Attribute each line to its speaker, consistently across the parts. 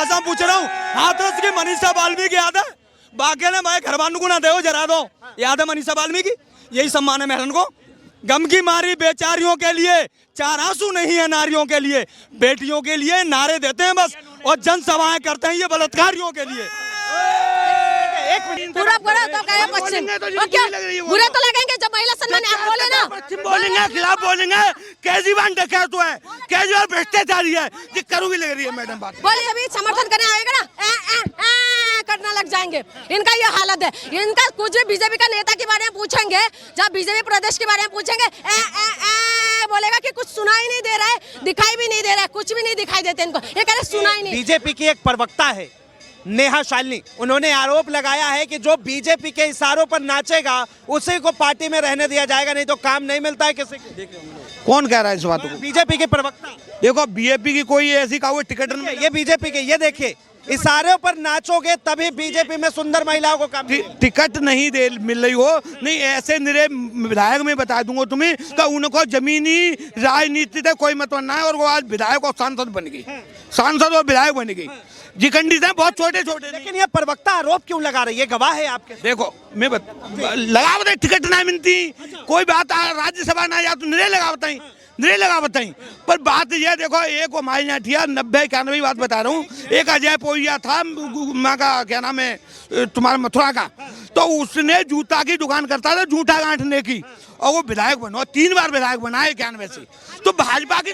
Speaker 1: भाषा में पूछ रहा हूँ। हाथरस की मनीषा वाल्मीकि याद है? बाकी ने भाई घर वालों को ना दो जरा दो, याद है मनीषा वाल्मीकि? यही सम्मान है महरन को। गम की मारी बेचारियों के लिए चार आंसू नहीं है नारियों के लिए, बेटियों के लिए नारे देते हैं बस और जनसभाएं करते हैं ये बलात्कारियों के लिए।
Speaker 2: पूरा तो कहे पश्चिम बुरे तो लगेंगे जब महिला सम्मान आप बोले ना।
Speaker 3: पश्चिम बोलेंगे, खिलाफ बोलेंगे। केजरीवाल डकैत हुआ है, केजरीवाल भ्रष्टाचारी है, ये करूंगी लग रही है मैडम बात।
Speaker 2: बोलिए अभी समर्थन करने आएगा ना करना लग जाएंगे। इनका ये हालत है। इनका कुछ भी बीजेपी का नेता के बारे में पूछेंगे, जब बीजेपी प्रदेश के बारे में पूछेंगे बोलेगा कि कुछ सुनाई नहीं दे रहा है, दिखाई भी नहीं दे रहा है, कुछ भी नहीं दिखाई देते इनको। ये कह रहे सुनाई नहीं।
Speaker 4: बीजेपी की एक प्रवक्ता है नेहा शालिनी, उन्होंने आरोप लगाया है कि जो बीजेपी के इशारों पर नाचेगा उसी को पार्टी में रहने दिया जाएगा, नहीं तो काम नहीं मिलता है किसी को।
Speaker 3: कौन कह रहा है इस बात को?
Speaker 4: बीजेपी के प्रवक्ता।
Speaker 3: देखो बीजेपी की कोई ऐसी का टिकट नहीं,
Speaker 4: ये बीजेपी के, ये देखिए इशारों पर नाचोगे तभी बीजेपी में सुंदर महिलाओं को काम
Speaker 3: टिकट नहीं दे मिल रही हो। नहीं ऐसे निरे विधायक में बता दूंगा तुम्हें कि उनको जमीनी राजनीति से कोई मतलब ना है और वो आज विधायक और सांसद बन गई, सांसद और विधायक बन गई। जी कंडीशन बहुत छोटे छोटे।
Speaker 4: लेकिन ये प्रवक्ता आरोप क्यों लगा रही है? गवाह है आपके।
Speaker 3: देखो मैं लगा बताई टिकट ना मिलती, कोई बात राज्यसभा ना जा तो निरे लगा बताई, नहीं लगा बताई। पर बात यह देखो, एक हमारे यहाँ ठिया 90-91 बात बता रहा हूँ। एक अजय पोइया था माँ का क्या नाम है तुम्हारा मथुरा का, तो उसने जूता की दुकान करता था जूठा गांठने की, और वो विधायक बना, 3 बार विधायक बना है 91 से। तो भाजपा की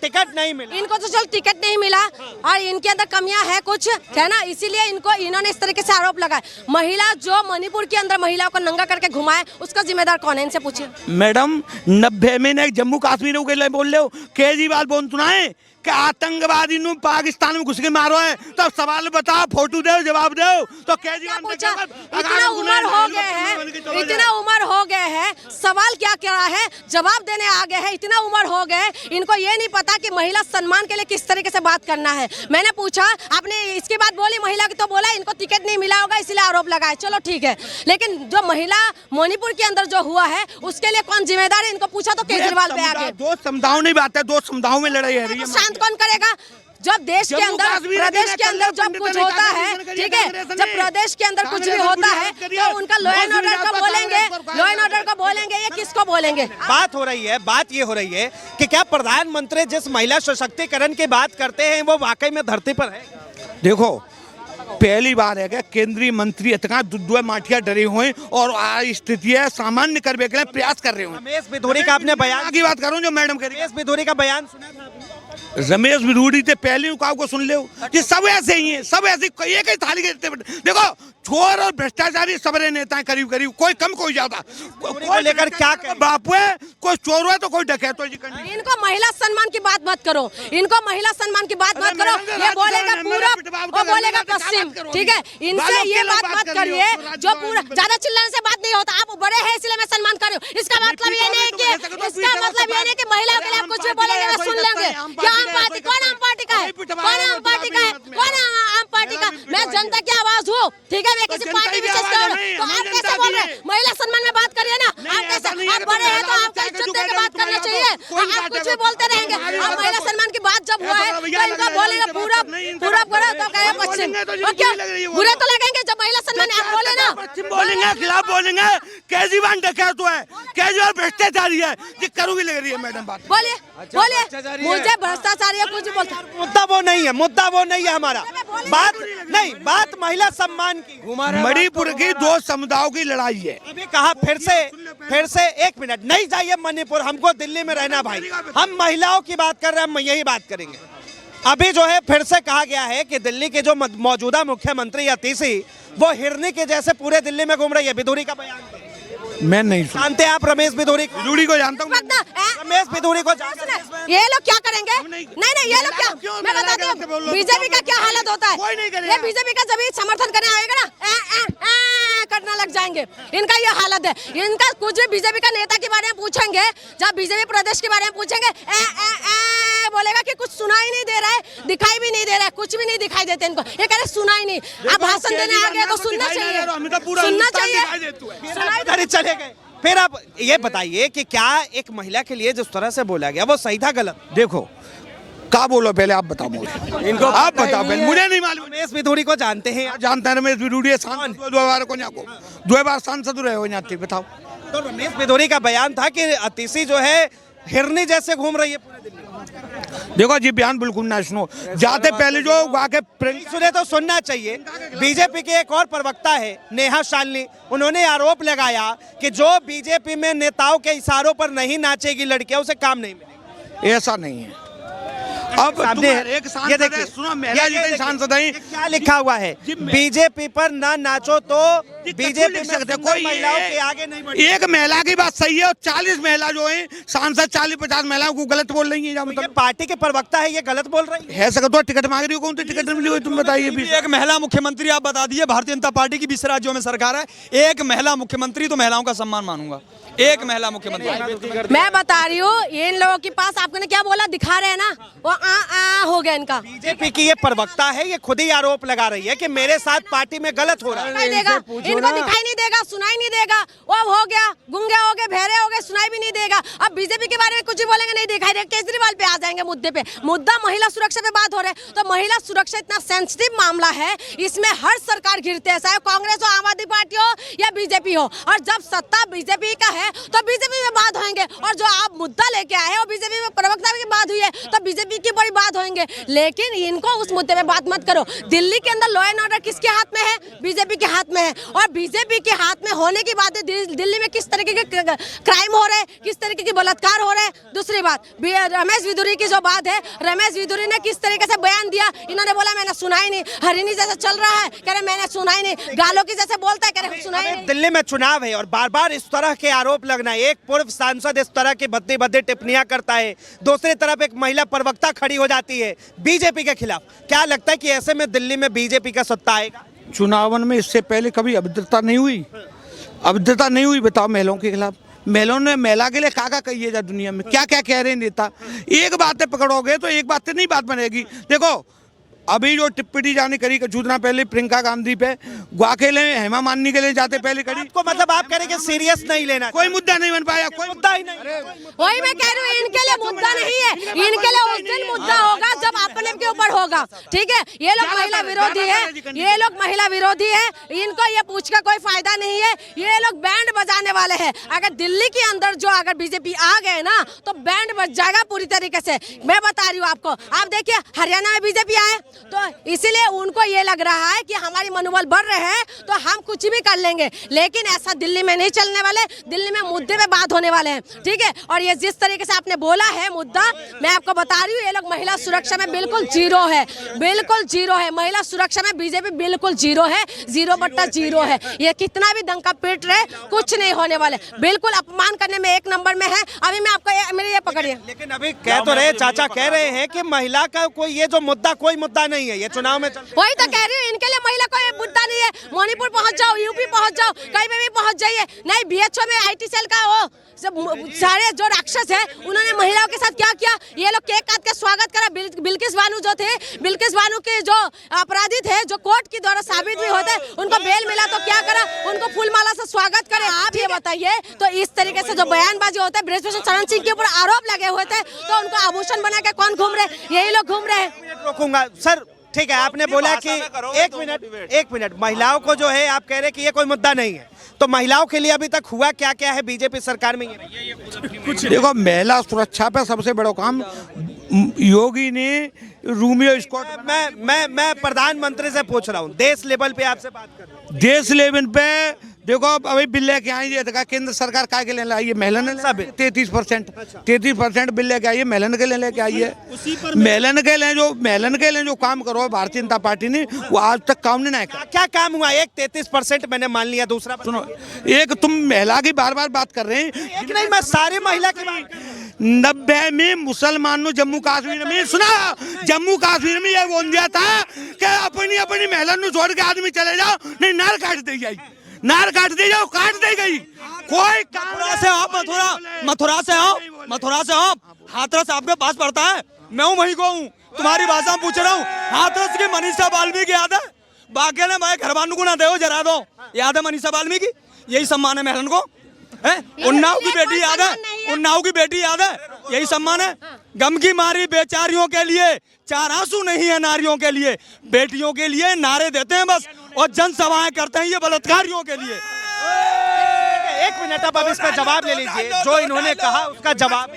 Speaker 4: टिकट नहीं मिला
Speaker 2: इनको, तो चल टिकट नहीं मिला और इनके अंदर कमियां है कुछ, है ना, इसीलिए इन्होंने इस तरीके से आरोप लगाए। महिला जो मणिपुर के अंदर महिलाओं को नंगा करके घुमाए, उसका जिम्मेदार कौन है? इनसे पूछिए।
Speaker 3: मैडम 90 में जम्मू कश्मीर के लिए बोल रहे हो, केजरीवाल बोल सुनाए कि आतंकवादी नु पाकिस्तान में घुस के मारो है, तो सवाल बताओ, फोटो दो, जवाब दो। तो केजरीवाल
Speaker 2: इतना उम्र हो गए हैं, इतना उम्र हो गए हैं, सवाल क्या क्या है, जवाब देने आ गए हैं, इतना उम्र हो गए, इनको ये नहीं पता कि महिला सम्मान के लिए किस तरीके से बात करना है। मैंने पूछा, आपने इसके बाद बोली महिला की, तो बोला इनको टिकट नहीं मिला होगा इसलिए आरोप लगाए। चलो ठीक है, लेकिन जो महिला मणिपुर के अंदर जो हुआ है उसके लिए कौन जिम्मेदार है? इनको पूछा तो केजरीवाल पे आ गए।
Speaker 3: दो समुदायों नहीं बात है, दो समुदायों में लड़ाई है।
Speaker 2: शांत कौन करेगा? जब देश के अंदर, प्रदेश के अंदर जब कुछ होता है, ठीक है, जब प्रदेश के अंदर कुछ भी होता है तो उनका लॉ एंड ऑर्डर को बोलेंगे, लॉ एंड ऑर्डर को बोलेंगे, ये किसको बोलेंगे?
Speaker 4: बात हो रही है, बात ये हो रही है कि क्या प्रधानमंत्री जिस महिला सशक्तिकरण की बात करते हैं वो वाकई में धरती पर है?
Speaker 3: देखो पहली बार है कि केंद्रीय मंत्री इतना दुद्ध माठिया डरे हुए और स्थिति है सामान्य करने के लिए प्रयास कर रहे हो।
Speaker 4: रमेश बिधूरी का आपने बयान
Speaker 3: की बात करूं जो मैडम कह रही है,
Speaker 4: रमेश बिधूरी का बयान सुना था आपने?
Speaker 3: रमेश बिधूरी से पहले को सुन ले, ये सब ऐसे ही हैं, सब ऐसे एक ही थाली के। देखो चोर और भ्रष्टाचारी सबरे नेता हैं करीब करीब, कोई कम कोई ज्यादा।
Speaker 4: को लेकर क्या
Speaker 3: बापू है, कोई चोर हुआ तो कोई डकैत हो।
Speaker 2: इनको महिला सम्मान की बात मत करो, इनको महिला सम्मान की बात मत करो। ये बोलेगा पूरब, वो बोलेगा पश्चिम, ठीक है, इनसे ये बात मत करिए। जो पूरा ज्यादा चिल्लाने से बात नहीं होता। आप बड़े हैं इसलिए मैं सम्मान कर रही हूँ, इसका मतलब ये नहीं कि महिलाओं के लिए आप कुछ भी बोलेंगे मैं सुन लेंगे। क्या आम पार्टी? कौन आम पार्टी का है? कौन आम पार्टी का है? कौन आम पार्टी का? मैं जनता की आवाज हूँ, ठीक है, मैं किसी पार्टी विशेष का हूँ। तो आप कैसे बोल रहे हैं? महिला सम्मान में बात करिए ना। आप कैसे, आप बड़े हैं तो आपको इज्जत देकर बात करना चाहिए। आप कुछ भी बोलते रहेंगे। आप महिला सम्मान की बात जब हुआ है तो इनको बोलेंगे पूरा तो कहे पश्चिम। बुरे तो लगेंगे जब महिला सम्मान आप बोले ना।
Speaker 3: पश्चिम बोलेंगे, खिलाफ बोलेंगे। केजरीवाल डकैत हुआ है, केजरीवाल भ्रष्टाचारी है, ये करूंगी लग रही है मैडम बात।
Speaker 2: बोलिए मुझे भ्रष्टाचारी है कुछ बोलते।
Speaker 4: मुद्दा वो नहीं है, मुद्दा वो नहीं है हमारा। बात नहीं, बात महिला सम्मान की।
Speaker 3: मणिपुर की 2 समुदायों की लड़ाई है।
Speaker 4: अभी कहा फिर से 1 मिनट नहीं जाइए मणिपुर, हमको दिल्ली में रहना भाई। हम महिलाओं की बात कर रहे हैं, हम यही बात करेंगे। अभी जो है फिर से कहा गया है कि दिल्ली के जो मौजूदा मुख्यमंत्री यतीशी वो हिरनी के जैसे पूरे दिल्ली में घूम रही है। बिधूरी का बयान
Speaker 3: मैं नहीं
Speaker 4: जानते आप? रमेश बिधूरी को जानता हूँ, रमेश बिधूरी को जानते हैं।
Speaker 2: ये लोग क्या करेंगे? नहीं ये लोग क्या, मैं बताती हूँ बीजेपी का क्या हालत होता है। ये बीजेपी का जब समर्थन करने आएगा ना करना लग जाएंगे। इनका ये हालत है। इनका कुछ भी बीजेपी का नेता के बारे में पूछेंगे, जब बीजेपी प्रदेश के बारे में पूछेंगे बोलेगा कि कुछ सुनाई नहीं दे रहा है, दिखाई भी नहीं दे रहा है, कुछ भी नहीं दिखाई देते इनको। ये कह रहे सुनाई नहीं। आप भाषण देने आ गए तो सुनना चाहिए, सुनना चाहिए।
Speaker 4: चले गए। फिर आप ये बताइए कि क्या एक महिला के लिए जिस तरह से बोला गया वो सही था गलत?
Speaker 3: देखो क्या बोलो पहले आप बताओ मुझे,
Speaker 4: इनको
Speaker 3: आप बताओ पहले, मुझे नहीं मालूम।
Speaker 4: रमेश बिधूरी को जानते हैं आप?
Speaker 3: जानते हैं रमेश बिधूरी सांसद 2 बार को यहाँ को 2 बार सांसद रहे हो यहाँ, बताओ।
Speaker 4: तो रमेश बिधूरी का बयान था कि अतिशी जो है हिरनी जैसे घूम रही है पूरे दिल्ली में।
Speaker 3: देखो जी बयान बिल्कुल ना सुनो, जाते पहले जो वहाँ के
Speaker 4: सुने तो सुनना चाहिए। बीजेपी के एक और प्रवक्ता है नेहा शालिनी, उन्होंने आरोप लगाया कि जो बीजेपी में नेताओं के इशारों पर नहीं नाचेगी लड़कियां उसे काम नहीं मिलेगा।
Speaker 3: ऐसा नहीं है। अब
Speaker 4: सामने
Speaker 3: एक सांसद है, सुनो महिला जी के सांसद है,
Speaker 4: क्या लिखा हुआ है, बीजेपी पर ना नाचो तो बीजेपी में
Speaker 3: सकते
Speaker 4: सुंदर
Speaker 3: कोई
Speaker 4: महिलाओं के आगे नहीं बढ़ी।
Speaker 3: एक महिला की बात सही है और 40 महिला जो है सांसद 40-50 महिलाओं को गलत बोल रही है।
Speaker 4: ये
Speaker 3: मतलब
Speaker 4: पार्टी के प्रवक्ता है, ये गलत बोल रही
Speaker 3: है सकता तो टिकट मांग रही हो, कौन सी टिकट मिली हुई तुम बताइए भी।
Speaker 1: एक महिला मुख्यमंत्री आप बता दिए, भारतीय जनता पार्टी की 20 राज्यों में सरकार है, एक महिला मुख्यमंत्री, तो महिलाओं का सम्मान मानूंगा। एक महिला मुख्यमंत्री
Speaker 2: मैं बता रही हूँ, इन लोगों के पास आपने क्या बोला दिखा रहे हैं ना, वो आ हो गया इनका।
Speaker 4: बीजेपी की ये प्रवक्ता है, ये खुद ही आरोप लगा रही है कि मेरे साथ पार्टी में गलत हो रहा है।
Speaker 2: दिखाई देगा, इनको दिखाई नहीं देगा, सुनाई नहीं देगा, वो हो गया, गूंगे हो गए, बहरे हो गए, सुनाई भी नहीं देगा। अब बीजेपी के बारे में कुछ भी बोलेंगे नहीं दिखाई देगा। केजरीवाल पे आ जाएंगे मुद्दे पे, मुद्दा महिला सुरक्षा पे बात हो रहा है, तो महिला सुरक्षा इतना सेंसिटिव मामला है, इसमें हर सरकार घिरते है, चाहे कांग्रेस हो, आम आदमी पार्टी हो या बीजेपी हो, और जब सत्ता बीजेपी का है तो बीजेपी में बात होंगे, और जो आप मुद्दा लेके आए हो बीजेपी में प्रवक्ता की बात हुई है तो बीजेपी की बड़ी बात होंगे, लेकिन इनको उस मुद्दे पे बात मत करो। दिल्ली के अंदर लॉ एंड ऑर्डर किसके हाथ में है? बीजेपी के हाथ में है, और बीजेपी के हाथ में होने की बात है दिल्ली में किस तरीके के क्राइम हो रहे हैं, किस तरीके के बलात्कार हो रहे हैं। दूसरी बात रमेश बिधूरी की जो बात है, रमेश बिधूरी ने किस तरीके से बयान दिया, इन्होंने बोला मैंने सुना ही नहीं, हरिणी जैसे चल रहा है, कह रहे मैंने सुना ही नहीं, गालों की जैसे बोलता है, कह रहे सुना ही नहीं।
Speaker 4: दिल्ली में चुनाव है और बार बार इस तरह के आरोप लगना, एक पूर्व सांसद इस तरह की भद्दी भद्दी टिप्पणियां करता है, दूसरी तरफ एक महिला प्रवक्ता खड़ी हो जाती है बीजेपी के खिलाफ। क्या लगता है कि ऐसे में दिल्ली में बीजेपी का सत्ता आएगा?
Speaker 3: चुनावन में इससे पहले कभी अभद्रता नहीं हुई, अभद्रता नहीं हुई, बताओ महिलाओं के खिलाफ। महिलाओं ने महिला के लिए क्या कहिएगा, दुनिया में क्या क्या कह रहे हैं नेता। एक बातें पकड़ोगे तो एक बात से नहीं बात बनेगी। देखो अभी जो टिप्पणी जाने करी कुछ दिन पहले प्रियंका गांधी पे ग्वाखेले हेमा मालिनी के लिए जाते पहले करी,
Speaker 4: आपको मतलब आप कह रहे हैं कि सीरियस नहीं लेना,
Speaker 3: कोई मुद्दा नहीं बन पाया, कोई
Speaker 4: मुद्दा ही नहीं।
Speaker 2: वही मैं कह रही हूँ, इनके लिए मुद्दा नहीं है, इनके लिए उस दिन मुद्दा होगा जब अपने के ऊपर होगा, ठीक है। ये लोग महिला विरोधी है, ये लोग महिला विरोधी है, इनको ये पूछ का कोई फायदा नहीं है, ये लोग बैंड बजाने वाले हैं। अगर दिल्ली के अंदर जो अगर बीजेपी आ गए ना तो बैंड बज जाएगा पूरी तरीके से, मैं बता रही हूँ आपको। आप देखिए हरियाणा में बीजेपी आए तो इसीलिए उनको ये लग रहा है कि हमारी मनोबल बढ़ रहे हैं तो हम कुछ भी कर लेंगे, लेकिन ऐसा दिल्ली में नहीं चलने वाले, दिल्ली में मुद्दे पे बात होने वाले हैं, ठीक है। और ये जिस तरीके से आपने बोला है मुद्दा, मैं आपको बता रही हूँ, ये लोग महिला सुरक्षा में बिल्कुल जीरो है, बिल्कुल जीरो है। महिला सुरक्षा में बीजेपी बिल्कुल जीरो है, 0/0 है। ये कितना भी डंका पीट रहे कुछ नहीं होने वाले, बिल्कुल अपमान करने में 1 नंबर में है। अभी मैं आपको मेरे ये पकड़िए,
Speaker 4: लेकिन अभी कह तो रहे चाचा कह रहे हैं कि महिला का कोई ये जो मुद्दा कोई मुद्दा नहीं है, ये चुनाव में
Speaker 2: वही तो कह रही हूँ, इनके लिए महिला कोई मुद्दा नहीं है। मणिपुर पहुंच जाओ, यूपी पहुंच जाओ, कहीं पे भी पहुंच जाइए। नहीं बीएचओ में आईटी सेल का वो सारे जो राक्षस है उन्होंने महिलाओं के साथ क्या किया, ये लोग केक काट के स्वागत करा। बिल्किस बानू जो थे, बिल्किस बानू के जो अपराधी थे, जो कोर्ट के द्वारा साबित भी होते, उनको बेल मिला तो क्या करा, उनको फूलमाला से स्वागत करे। आप ये बताइए, तो इस तरीके से जो बयानबाजी होता है, बृजभूषण शरण सिंह के ऊपर आरोप लगे हुए थे, तो उनको आभूषण बना के कौन घूम रहे? यही लोग घूम रहे हैं।
Speaker 4: रोकूंगा सर, ठीक है। आपने बोला कि एक मिनट महिलाओं को जो है आप कह रहे हैं कि ये कोई मुद्दा नहीं है, तो महिलाओं के लिए अभी तक हुआ क्या क्या है बीजेपी सरकार में?
Speaker 3: कुछ देखो, महिला सुरक्षा पे सबसे बड़ा काम योगी ने रोमियो स्कॉट।
Speaker 4: मैं प्रधानमंत्री से पूछ रहा हूँ, देश लेवल पे आपसे बात कर रहा हूँ।
Speaker 3: देश लेवल पे देखो अभी बिल लेके आई है, केंद्र सरकार काय के लिए लाई है? महिला ने 33% बिल लेके आई है, महिला के लिए लेके आई है। महिला के लिए जो काम करो भारतीय जनता पार्टी ने, वो आज तक काम नहीं किया।
Speaker 4: क्या काम हुआ? एक 33% मैंने मान लिया, दूसरा
Speaker 3: सुनो, एक तुम महिला की बार बार बात कर रहे हैं,
Speaker 4: एक नहीं, मैं सारी महिला की बात
Speaker 3: 90 में मुसलमानों जम्मू कश्मीर में, सुना जम्मू कश्मीर में ये बोल दिया था कि अपनी महिला को छोड़ के आदमी चले जाओ, नहीं नार काट दी जाए, नार काट दी जाओ, काट दी गई। कोई
Speaker 1: मथुरा से आप मथुरा से आप हाथरस आपके पास पड़ता है, मैं हूँ वहीं को हूँ, तुम्हारी भाषा पूछ रहा हूँ। हाथरस की मनीषा वाल्मीकि याद है? बाकी ने भाई घर को ना दो जरा दो, याद है मनीषा वाल्मीकि? यही सम्मान है महलन को, है? उन्नाव की बेटी याद है? उन्नाव की बेटी याद है, यही सम्मान है। गम की मारी बेचारियों के लिए, चार आंसू नहीं है नारियों के लिए, बेटियों के लिए नारे देते हैं बस, और जनसभाएं करते हैं ये बलात्कारियों के लिए।
Speaker 4: एक मिनट, अब इस पर जवाब ले लीजिए, जो इन्होंने कहा उसका जवाब।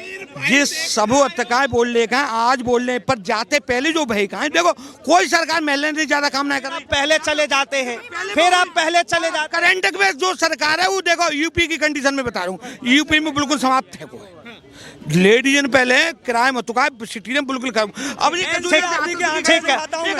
Speaker 3: जिस सबो अत्याचार बोल ले का आज बोलने पर जाते पहले जो भय का है, देखो कोई सरकार महिला ने ज्यादा काम नहीं कर रही।
Speaker 4: पहले चले जाते हैं, फिर आप पहले चले जाते हैं।
Speaker 3: करंट में जो सरकार है वो देखो यूपी की कंडीशन में बता रहा हूँ, यूपी में बिल्कुल समाप्त है। कोई लेडीज ने पहले किराए में तुका सिटी ने बिल्कुल कम। अब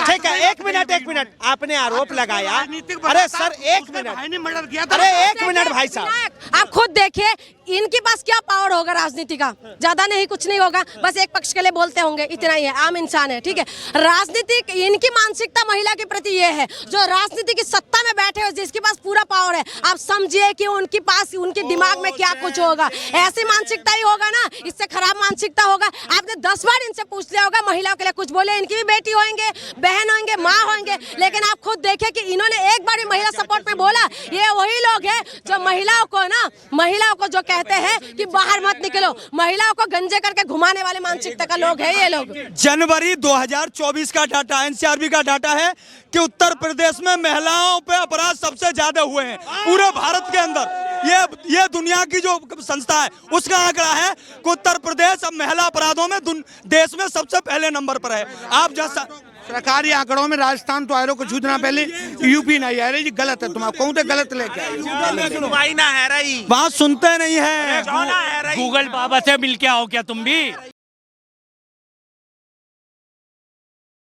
Speaker 4: ठीक है, एक मिनट, आपने आरोप लगाया। अरे सर एक मिनट,
Speaker 3: मर्डर किया था।
Speaker 4: अरे एक मिनट भाई साहब,
Speaker 2: आप खुद देखिए इनके पास क्या पावर होगा राजनीति का, ज्यादा नहीं, कुछ नहीं होगा, बस एक पक्ष के लिए बोलते होंगे, इतना ही है, आम इंसान है, ठीक है। राजनीति इनकी मानसिकता महिला के प्रति ये है, जो राजनीति की सत्ता में बैठे हो, जिसके पास पूरा पावर है, आप समझिए कि उनके पास उनके दिमाग में क्या कुछ होगा। ऐसी मानसिकता ही होगा ना, इससे खराब मानसिकता होगा। आपने 10 बार इनसे पूछ लिया होगा महिलाओं के लिए कुछ बोले, इनकी भी बेटी होंगे, बहन होंगे, माँ होंगे, लेकिन आप खुद देखें कि इन्होंने एक बार महिला सपोर्ट में बोला। ये वही लोग हैं जो महिलाओं को जो कहते हैं कि बाहर मत निकलो, महिलाओं को गंजे करके घुमाने वाले मानसिकता का लोग है ये लोग।
Speaker 1: जनवरी 2024 का डाटा, एनसीआरबी का डाटा है कि उत्तर प्रदेश में महिलाओं पे अपराध सबसे ज्यादा हुए हैं पूरे भारत के अंदर। ये दुनिया की जो संस्था है उसका आंकड़ा है कि उत्तर प्रदेश अब महिला अपराधों में देश में सबसे पहले नंबर पर है। आप जैसा
Speaker 3: सरकारी आंकड़ों में राजस्थान तो आए कुछ दिन पहले, यूपी नहीं आ रही जी, गलत है। तुम आप कहूँ तो गलत लेके आए,
Speaker 1: बात सुनते नहीं है।
Speaker 5: गूगल बाबा से मिल के आओ क्या तुम भी।